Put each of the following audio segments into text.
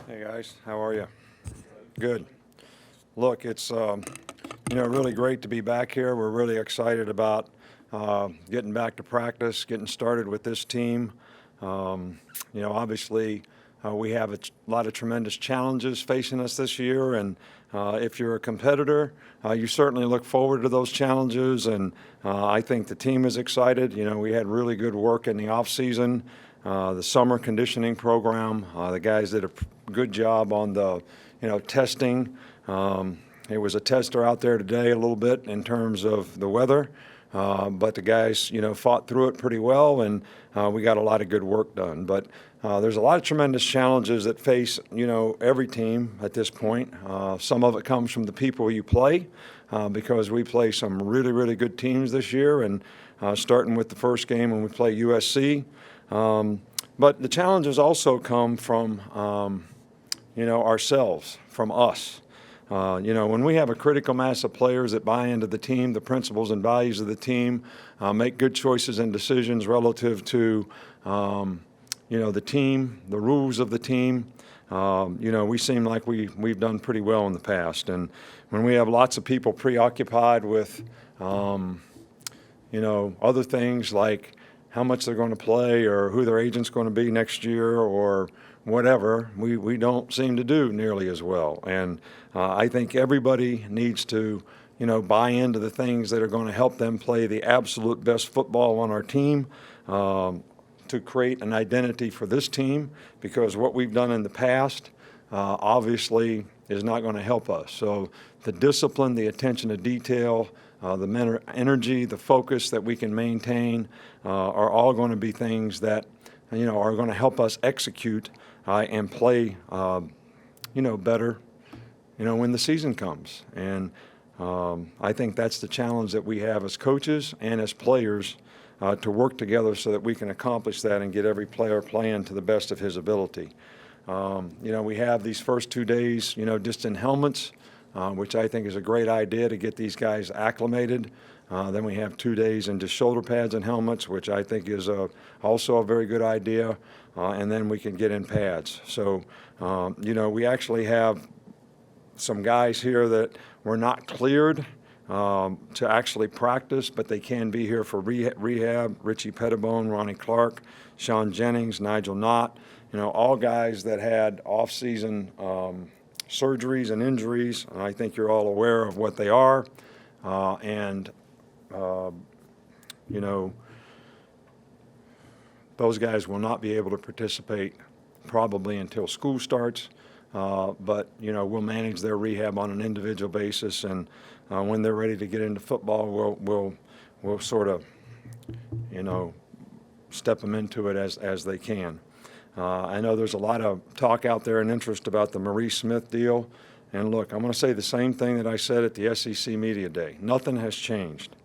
Hey guys, how are you? Good. Look, it's really great to be back here. We're really excited about getting back to practice, getting started with this team. Obviously, we have lot of tremendous challenges facing us this year, and if you're a competitor, you certainly look forward to those challenges. And I think the team is excited. We had really good work in the off season. The summer conditioning program, the guys did a good job on the, testing. There was a tester out there today a little bit in terms of the weather, but the guys, fought through it pretty well, and we got a lot of good work done. But there's a lot of tremendous challenges that face, every team at this point. Some of it comes from the people you play, because we play some really, really good teams this year, and starting with the first game when we play USC. But the challenges also come from, ourselves, from us. When we have a critical mass of players that buy into the team, the principles and values of the team, make good choices and decisions relative to, the team, the rules of the team, we seem like we've done pretty well in the past. And when we have lots of people preoccupied with, other things like how much they're going to play or who their agent's going to be next year or whatever, we don't seem to do nearly as well. And I think everybody needs to, buy into the things that are going to help them play the absolute best football on our team, to create an identity for this team, because what we've done in the past obviously is not going to help us. So the discipline, the attention to detail, the energy, the focus that we can maintain are all going to be things that, are going to help us execute and play, better, when the season comes. And I think that's the challenge that we have as coaches and as players, to work together so that we can accomplish that and get every player playing to the best of his ability. We have these first 2 days, just in helmets, which I think is a great idea to get these guys acclimated. Then we have 2 days in just shoulder pads and helmets, which I think is also a very good idea. And then we can get in pads. So, we actually have some guys here that were not cleared to actually practice, but they can be here for rehab. Richie Pettibone, Ronnie Clark, Sean Jennings, Nigel Knott, all guys that had off-season surgeries and injuries, and I think you're all aware of what they are. Those guys will not be able to participate probably until school starts, but, we'll manage their rehab on an individual basis, and when they're ready to get into football, we'll sort of, step them into it as they can. I know there's a lot of talk out there and interest about the Maurice Smith deal. And look, I'm going to say the same thing that I said at the SEC Media Day. Nothing has changed.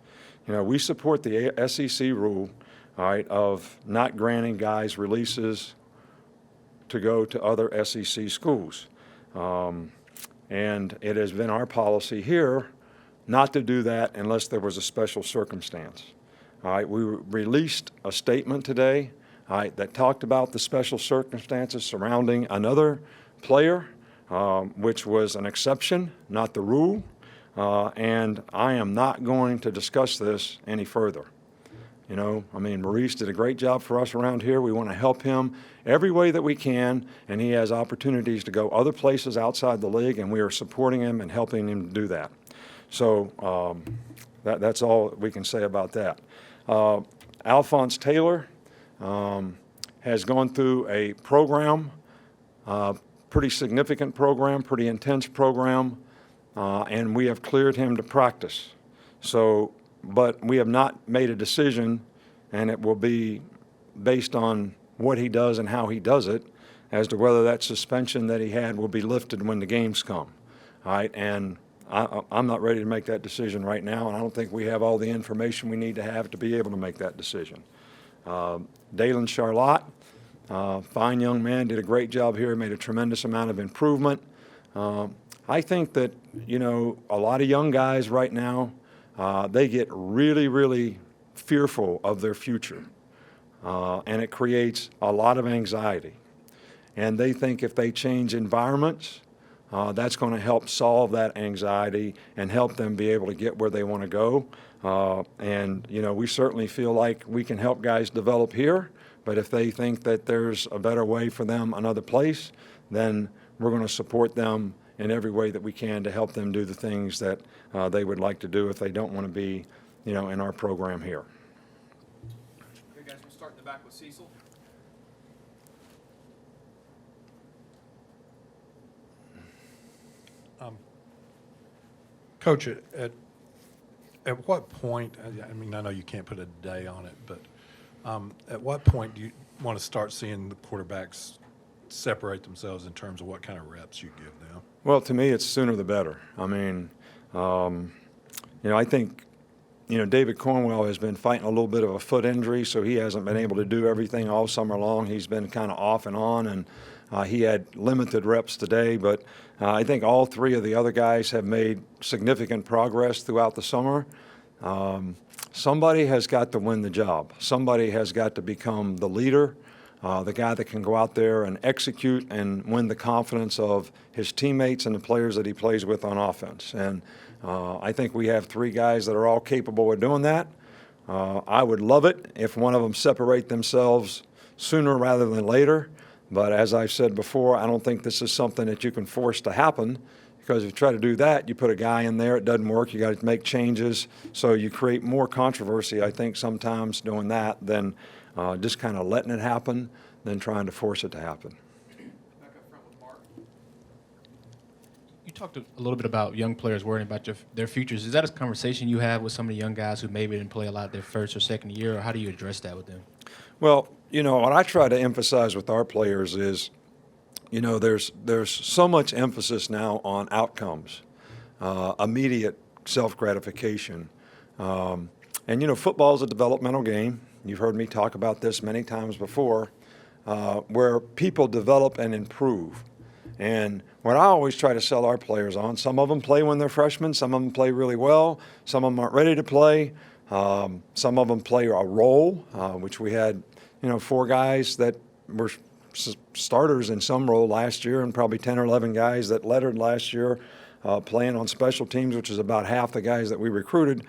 We support the SEC rule, all right, of not granting guys releases to go to other SEC schools. And it has been our policy here not to do that unless there was a special circumstance. All right, we released a statement today, all right, that talked about the special circumstances surrounding another player, which was an exception, not the rule. And I am not going to discuss this any further. Maurice did a great job for us around here. We want to help him every way that we can, and he has opportunities to go other places outside the league, and we are supporting him and helping him to do that. So that's all we can say about that. Alphonse Taylor has gone through a program, pretty significant program, pretty intense program, and we have cleared him to practice. But we have not made a decision, and it will be based on what he does and how he does it as to whether that suspension that he had will be lifted when the games come. All right, and I'm not ready to make that decision right now, and I don't think we have all the information we need to have to be able to make that decision. Dalen Charlotte, fine young man, did a great job here, made a tremendous amount of improvement. I think that, a lot of young guys right now, they get really, really fearful of their future, and it creates a lot of anxiety. and they think if they change environments, that's going to help solve that anxiety and help them be able to get where they want to go. And, we certainly feel like we can help guys develop here, but if they think that there's a better way for them another place, then we're going to support them in every way that we can to help them do the things that they would like to do if they don't want to be, in our program here. Okay, guys, we'll start in the back with Cecil. Coach, at what point, I mean, I know you can't put a day on it, but at what point do you want to start seeing the quarterbacks separate themselves in terms of what kind of reps you give them? Well, to me, it's sooner the better. I mean, I think, David Cornwell has been fighting a little bit of a foot injury, so he hasn't been able to do everything all summer long. He's been kind of off and on, and he had limited reps today, but I think all three of the other guys have made significant progress throughout the summer. Somebody has got to win the job. Somebody has got to become the leader, the guy that can go out there and execute and win the confidence of his teammates and the players that he plays with on offense. And I think we have three guys that are all capable of doing that. I would love it if one of them separate themselves sooner rather than later. But as I've said before, I don't think this is something that you can force to happen, because if you try to do that, you put a guy in there, it doesn't work, you got to make changes. So you create more controversy, I think, sometimes doing that than just kind of letting it happen than trying to force it to happen. Back up front with Mark. You talked a little bit about young players worrying about their futures. Is that a conversation you have with some of the young guys who maybe didn't play a lot their first or second year, or how do you address that with them? Well, what I try to emphasize with our players is, there's so much emphasis now on outcomes, immediate self-gratification. And football is a developmental game. You've heard me talk about this many times before, where people develop and improve. And what I always try to sell our players on, some of them play when they're freshmen, some of them play really well, some of them aren't ready to play, some of them play a role, which we had, 4 guys that were starters in some role last year, and probably 10 or 11 guys that lettered last year playing on special teams, which is about half the guys that we recruited.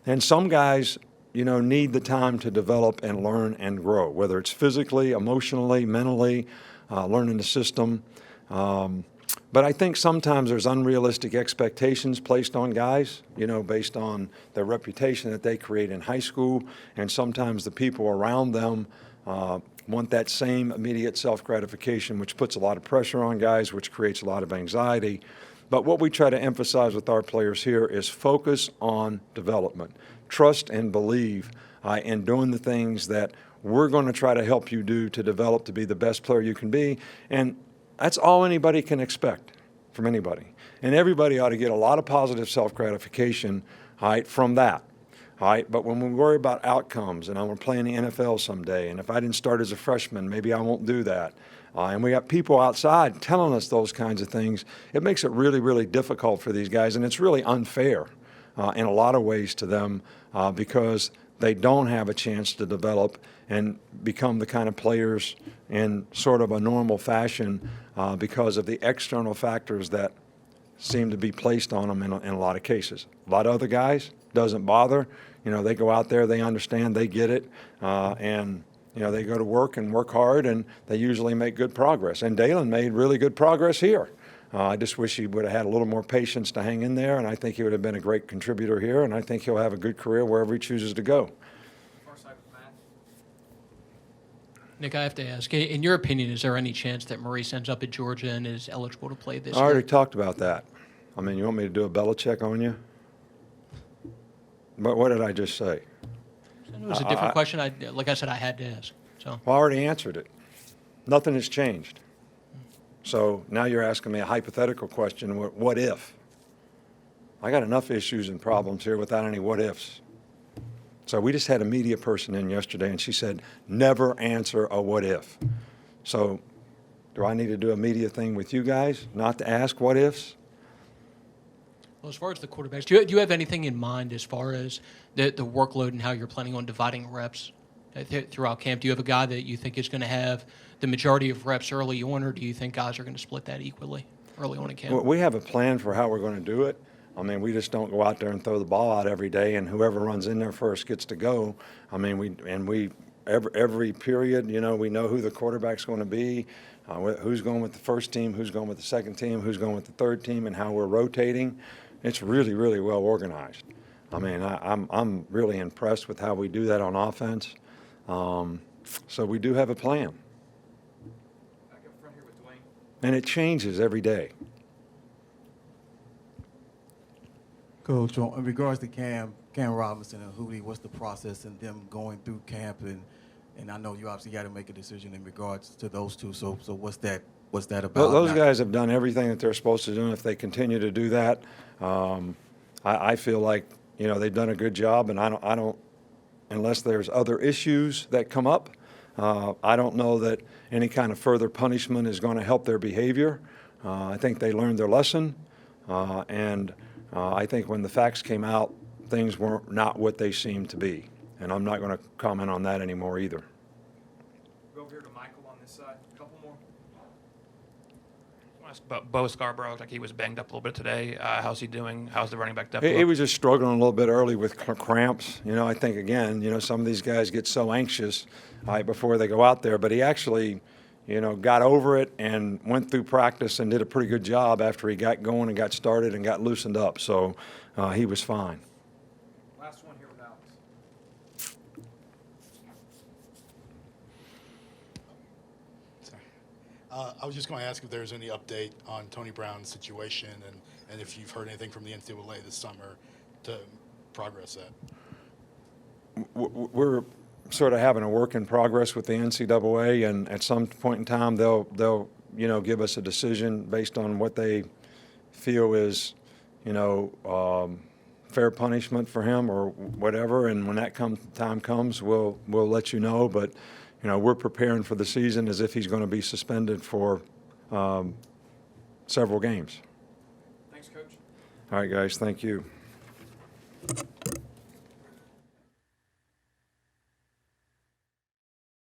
And some guys, need the time to develop and learn and grow, whether it's physically, emotionally, mentally, learning the system. But I think sometimes there's unrealistic expectations placed on guys, based on their reputation that they create in high school, and sometimes the people around them want that same immediate self-gratification, which puts a lot of pressure on guys, which creates a lot of anxiety. But what we try to emphasize with our players here is focus on development. Trust and believe in doing the things that we're going to try to help you do to develop to be the best player you can be. And that's all anybody can expect from anybody. And everybody ought to get a lot of positive self-gratification from that. But when we worry about outcomes, and I'm going to play in the NFL someday, and if I didn't start as a freshman, maybe I won't do that. And we got people outside telling us those kinds of things. It makes it really, really difficult for these guys, and it's really unfair in a lot of ways to them because they don't have a chance to develop and become the kind of players in sort of a normal fashion because of the external factors that seem to be placed on them in a lot of cases. A lot of other guys, doesn't bother. They go out there, they understand, they get it, and they go to work and work hard, and they usually make good progress. And Dalen made really good progress here. I just wish he would have had a little more patience to hang in there, and I think he would have been a great contributor here, and I think he'll have a good career wherever he chooses to go. Far side with Matt. Nick, I have to ask, in your opinion, is there any chance that Maurice ends up at Georgia and is eligible to play this I already year? talked about that. I mean, you want me to do a Belichick on you? But what did I just say? It was a different question. Like I said, I had to ask. So. Well, I already answered it. Nothing has changed. So now you're asking me a hypothetical question, what if? I got enough issues and problems here without any what ifs. So we just had a media person in yesterday, and she said, never answer a what if. So do I need to do a media thing with you guys, not to ask what ifs? Well, as far as the quarterbacks, do you have anything in mind as far as the workload and how you're planning on dividing reps throughout camp? Do you have a guy that you think is going to have the majority of reps early on, or do you think guys are going to split that equally early on in camp? We have a plan for how we're going to do it. I mean, we just don't go out there and throw the ball out every day, and whoever runs in there first gets to go. I mean, every period, you know, we know who the quarterback's going to be, who's going with the first team, who's going with the second team, who's going with the third team, and how we're rotating. It's really, really well organized. I mean, I'm really impressed with how we do that on offense. So we do have a plan, Back up front here with Dwayne. and it changes every day. Coach, in regards to Cam Robinson and Hootie, what's the process in them going through camp? And I know you obviously got to make a decision in regards to those two. So what's that about? Those guys have done everything that they're supposed to do, and if they continue to do that, I feel like, you know, they've done a good job, and I don't, unless there's other issues that come up, I don't know that any kind of further punishment is going to help their behavior. I think they learned their lesson, and I think when the facts came out, things were not what they seemed to be, and I'm not going to comment on that anymore either. Go over here to Michael on this side. A couple more. I want to ask about Bo Scarborough. Like he was banged up a little bit today. How's he doing? How's the running back depth? He look? was just struggling a little bit early with cramps. You know, I think, again, you know, some of these guys get so anxious before they go out there, but he actually, you know, got over it and went through practice and did a pretty good job after he got going and got started and got loosened up. So he was fine. Last one here with Alex. Sorry. I was just going to ask if there's any update on Tony Brown's situation and if you've heard anything from the NCAA this summer to progress that. We're sort of having a work in progress with the NCAA, and at some point in time they'll you know, give us a decision based on what they feel is, you know, fair punishment for him or whatever. And when that time comes, we'll let you know. But you know, we're preparing for the season as if he's going to be suspended for several games. Thanks, Coach. All right, guys, thank you.